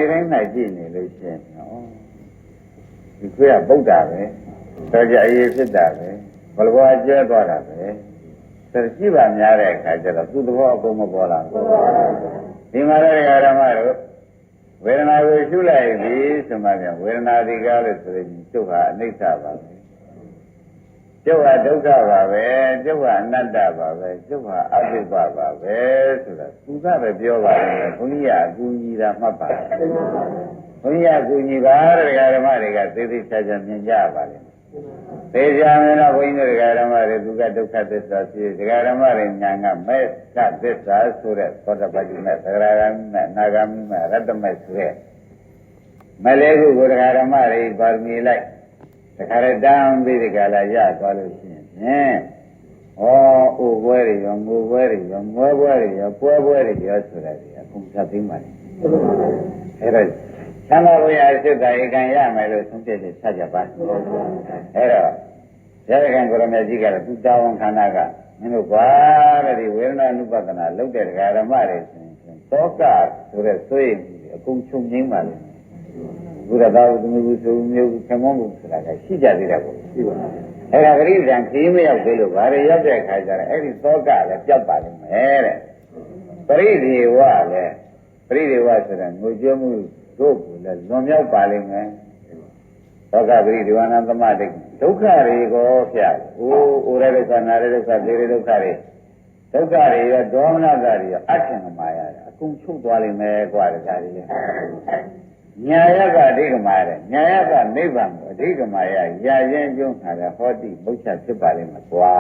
တိုင်းနိုင်ကြည့်နေလို့ရှိရင်နော်ဒီခွေးကပုတ်တာပဲတော်ကြအေးဖြစ်တာပဲဘလဘွားကျဲသွားတာပဲဆိုတော့ရှိပါများတဲ့အခါကျတော့သူ့သဘောအကုန်မပေါ်လာဘူးဒီမှာလည်းဓမ္မတို့ဝေဒနာကိုရှုလိုက်ပြီဆိုမှပြန်ဝေဒနာဒီကားလို့ဆိုရင်ကျုပ်ဟာအနိစ္စပါပဲကျုပ်ဟာဒုက္ခပါပဲကျုပ်ဟာအနတ္တပါပဲကျုပ်ဟာအတုပပါပဲဆိုတာသူကပဲပြောပါလိမ့်မယ်ဘုန်းကြီးကအကူကြီးတာမှတ်ပါဘုန်းကြီးကအကူကြီးပါဓမ္မတွေကသေသေးချာချာမြင်ကြပါလိမ့်မယ်သေချာမယ်တော့ဘုန်းကြီးတို့ဓမ္မတွေသူကဒုက္ခသစ္စာရှိဓမ္မတွေညာကမဲ့ကသစ္စာဆိုတဲ့သောတပတိမဲ့သဂရဂမိမဲ့အနာဂမိမဲ့ရတ္တမဲ့ဆိုတဲ့မလေးခုကိုဓမ္မတွေပါရမီလိုက်တခါတည်းပြီးဒီကလာရသွားလို့ရှိရင်ဖြင့်ဩအိုပွဲတွေရောငိုပွဲတွေရောငွဲပွဲတွေရောပွဲပွဲတွေရောဆိုတာဒီအကုန်သတ်သိမ်းပါလေအဲ့တော့သံဃာဝိဟာစိတ်ဓာတ်ဧကံရမယ်လို့ဆုံးဖြတ်ချက်ချကြပါအဲ့တော့ရဟန်းကိုရမေကြီးကတော့သူတာဝန်ခန္ဓာကမင်းတို့ကွာတဲ့ဒီဝေဒနာနုပဒနာလုပ်တဲ့ဓမ္မတွေဆိုရင်သောကဆိုတဲ့ဆိုရင်အကုန်ချုပ်ငိမ့်ပါလေဘုရားသာဝတ္တမျိုးဆိုမျိုးခမောမှုဆိုတာကရှိကြသေးတယ်ပေါ့ရှိပါဘူးအဲ့ဒါဂရိဒံခီးမရောက်သေးလို့ဗာရရောက်တဲ့ခါကျတော့အဲ့ဒီသောကလည်းပျောက်ပါလိမ့်မယ်တဲ့ပရိဒေဝလည်းပရိဒေဝဆိုတာငိုကြွမှုတို့ကိုလည်းလွန်မြောက်ပါလိမ့်မယ်သောကပရိဒေဝနာသမတိဒုက္ခတွေကိုဖြတ်အိုရဒုက္ခနာရဒုက္ခသေရဒုက္ခတွေဒုက္ခတွေရောဒေါမနတာတွေရောအထင်မှာရတာအကုန်ချုပ်သွားလိမ့်မယ်ကွာတခါကြီးလေညာယကအဓိကမာတဲ့ညာယကနိဗ္ဗာန်ကိုအဓိကမာရရာရင်ကျုံးခါတဲ့ဟောတိဘုရားဖြစ်ပါလိမ့်မယ်ကွာ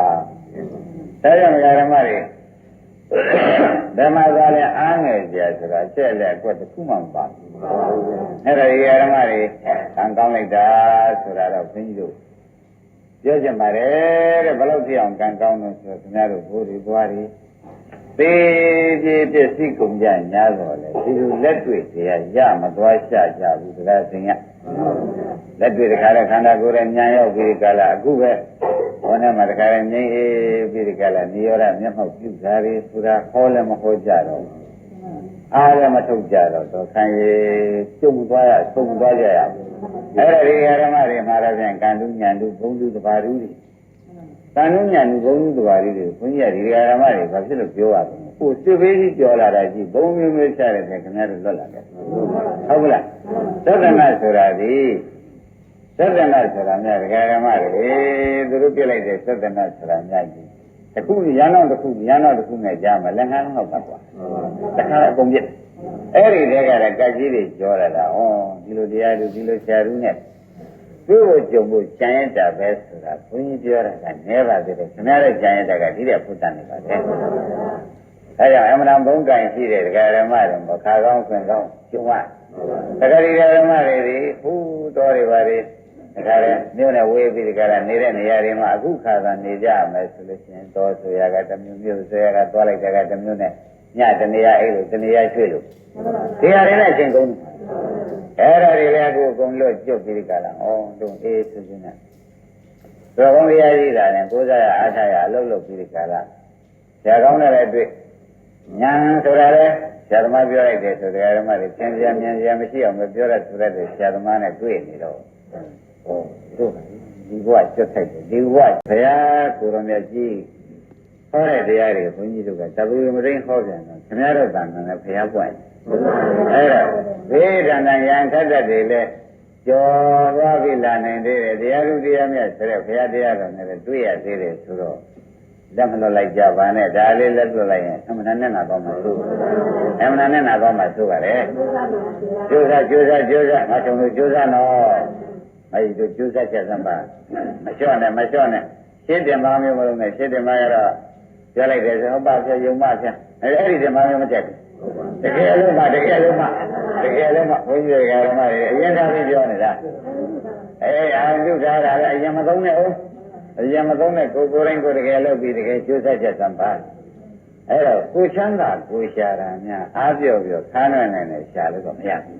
ဒါကြောင့်ဓမ္မတွေဓမ္မသာလည်းအားငယ်ကြဆိုတာချက်လက်ကွက်တစ်ခုမှမပါဘူးအဲ့ဒါဒီဓမ္မတွေခံကောင်းလိုက်တာဆိုတာတော့ဘုန်းကြီးတို့ပြောချင်ပါတယ်တဲ့ဘယ်လောက်ကြည့်အောင်ခံကောင်းလို့ဆိုတော့ခင်ဗျားတို့ဘိုးတွေဘွားတွေသေပြေပစ္စည်းကုန်ကြညာတော့လေဒီလိုလက်တွေ့တရားရမသွားရှာကြဘူးတရားသင်ရလက်တွေ့တခါတည်းခန္ဓာကိုယ်ရဲ့ညာရောက်ပြီးကြလားအခုပဲဘောနဲ့မှာတခါတည်းငြိမ့်အေးပြီးကြလားနိရောဓမျက်မှောက်ပြုတာတွေဆိုတာဟောလည်းမဟောကြတော့အားလည်းမထုတ်ကြတော့ခံရကျုံသွားရသုံးသွားကြရဘူးအဲ့ဒါဒီဓမ္မတွေမှာတော့ပြန်ကံတုညာတုဘုံတုတဘာတုတွေကံတုညာတုဘုံတုတဘာတုတွေဘုန်းကြီးကဒီဓမ္မတွေဘာဖြစ်လို့ပြောရလဲဟိုစစ်ဘေးကြီးပြောလာတာကြီးဘုံမျိုးမျိုးချတဲ့ခင်ဗျားတို့လွတ်လာတယ်ဟုတ်ကလားသဒ္ဒနာဆိုတာဒီသဒ္ဒနာဆိုတာများဓမ္မတွေသူတို့ပြလိုက်တဲ့သဒ္ဒနာဆိုတာများကြီးတစ်ခုရန်တော့တစ်ခုရန်တော့တစ်ခုနဲ့ကြားမှာလက်ဟန်းတော့ပါကွာတခါအကုန်ပြစ်အဲ့ဒီတည်းကလည်းကတ်ကြီးတွေပြောရတာဩဒီလိုတရားလူဒီလိုဆရာလူနဲ့သူ့ကိုကြုံဖို့ကြံရတာပဲဆိုတာဘုန်းကြီးပြောတာကနည်းပါသေးတယ်ခင်ဗျားရဲ့ကြံရတာကဒီတဲ့ဖုတ္တနေပါတယ်အဲကြောင့်အမှန်တန်ဘုံကံရှိတဲ့ဓမ္မတွေမခါကောင်းခွင်ကောင်းကျုံရတခါဒီဓမ္မတွေဟူတော်တွေပါတွေတခါလဲမြို့နဲ့ဝေးပြီးတခါလဲနေတဲ့နေရာတွေမှာအခုခါသာနေကြမယ်ဆိုလို့ရှိရင်တော်ဆိုရကတမျိုးမျိုးဆိုရကသွားလိုက်တဲ့ကတမျိုးနဲ့ညတနေရာအဲ့လိုတနေရာရွှေ့လို့ဒီဟာတွေနဲ့ရှင်ကုန်အဲ့ဒါတွေလည်းအခုအကုန်လွတ်ကျွတ်ပြီးကြလားဩတို့အေးဆိုခြင်းနဲ့သဘောတရားကြီးတာနဲ့ကိုးစားရအားထားရအလုပ်လုပ်ပြီးကြလားဆရာကောင်းတဲ့လည်းတွေ့ညာဆိုတာလေဆရာသမားပြောလိုက်တယ်ဆိုတဲ့ဓမ္မတွေသင်ပြန်မြန်ပြန်မရှိအောင်မပြောရဆိုတဲ့ဆရာသမားနဲ့တွေ့နေတော့ဟောတို့ဒီဘဝကျွတ်ထိုက်တယ်ဒီဘဝဘုရားကိုရမြတ်ကြီးဟောတဲ့တရားတွေဘုန်းကြီးတို့ကတပူမရင်းဟောပြန်တော့ခင်ဗျားတို့တန်တယ်ဘုရားပွင့်အဲ့ဒါဝေဒနာယံခတ်တဲ့တွေလဲကျော်သွားပြီလာနိုင်သေးတယ်တရားလူတရားမြတ်ဆိုတဲ့ဘုရားတရားတော်နဲ့တွေ့ရသေးတယ်ဆိုတော့လက်မလွတ်လိုက်ကြပါနဲ့ဒါလေးလက်လွတ်လိုက်ရင်အမှန်နဲ့နာတော့မှသို့အမှန်နဲ့နာတော့မှသို့ပါလေကျိုးစားငါချုံလို့ကျိုးစားနော်အဲဒီတို့ကျိုးစားချက်စမ်းပါမလျှော့နဲ့ရှင်းတယ်မမျိုးမလို့နဲ့ရှင်းတယ်မရတော့ပြောလိုက်တယ်ဆိုဟုတ်ပါဖြယုံမဖြအဲ့ဒီဒီမမျိုးမတက်ဘူးတကယ်လို့မှဘုန်းကြီးတွေကဓမ္မတွေအရင်ကပြီးပြောနေတာအာရုပ်ထားတာလည်းအရင်မသုံးနဲ့ဦးအရင်မသုံးနဲ့ကိုယ်တိုင်းကိုတကယ်လို့ပြီးတကယ်ကျိုးဆက်ချက်စမ်းပါအဲ့တော့ကိုချမ်းသာကိုရှာတာများအားပြောခါးနှံ့နေရှာလို့တော့မရဘူး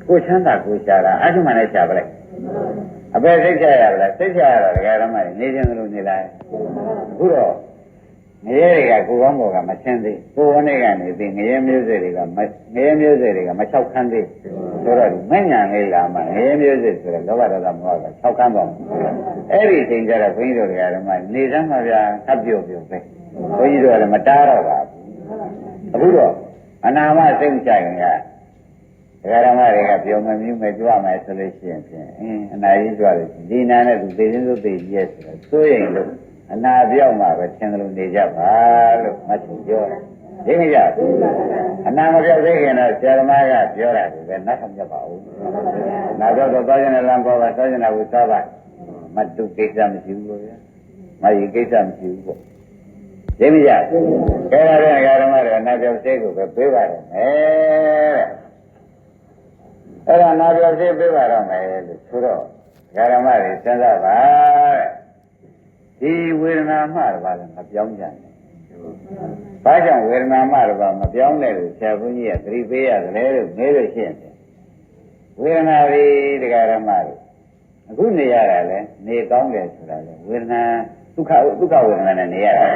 ကိုချမ်းသာကိုရှာတာအထုမှလည်းရှာပလိုက်အပေစိတ်ချရပါလားစိတ်ချရတော့ဒကာဓမ္မတွေနေခြင်းလို့နေလိုက်အခုတော့ ငရဲတွေကကိုယ်ကောင်းဘောကမဆင်းသေးကိုယ်ဝန်းတွေကနေပြီးငရဲမျိုးစေ့တွေကငရဲမျိုးစေ့တွေကမလျှောက်ခန်းသေးဆိုတော့မဉ္ဇဏ်လေးလာမှငရဲမျိုးစေ့ဆိုတော့လောဘဒေါသမောဟကလျှောက်ခန်းတော့အဲ့ဒီအချိန်ကျတော့ဘုန်းကြီးတို့တွေကနေသမ်းပါဗျာသပ်ပြုတ်ပြုတ်ပဲဘုန်းကြီးတို့ကလည်းမတားတော့ပါဘူးအခုတော့အနာမစိတ်ကြိုက်ရင်ကဒကာဓမ္မတွေကပြောမမြူးမယ်ကြွမယ်ဆိုလို့ရှိရင်ဖြင့်အနာကြီးကြွလို့ဒီနာနဲ့သူသိချင်းသိသိကြီးရဲ့ဆိုတော့စိုးရိမ်လို့အနာပြောက်မှပဲသင်တယ်လို့နေကြပါလို့မတ်သူပြောတယ်သိမကြဘူးအနာမပြောက်သေးခင်တော့ဆရာသမားကပြောတာကိုပဲနတ်ဆောင်ကြပါဦးနာတော့သွားခြင်းနဲ့လမ်းပေါ်ပါသွားခြင်းနဲ့ဝိသပါမတ်သူကိစ္စမရှိဘူးလို့ဗျာမကြီးကိစ္စမရှိဘူးပေါ့သိမကြဘူးကဲရတဲ့ဓမ္မတွေအနာပြောက်သေးကိုပဲပေးပါတယ်တဲ့အဲ့ဒါနာပြောသေးပေးပါတော့မယ်လို့ဆိုတော့ဓမ္မတွေစဉ်းစားပါတဲ့ဒီဝေဒနာမှတပါးလည်းမပြောင်းကြနဲ့။ဘာကြောင့်ဝေဒနာမှတပါးမပြောင်းလဲလို့ဆရာဘုန်းကြီးကသတိပေးရတယ်လို့မေးလို့ရှိရင်ဝေဒနာတွေတရားဓမ္မတွေအခုနေရတာလဲနေကောင်းတယ်ဆိုတာလဲဝေဒနာဒုက္ခဝေဒနာနဲ့နေရတာ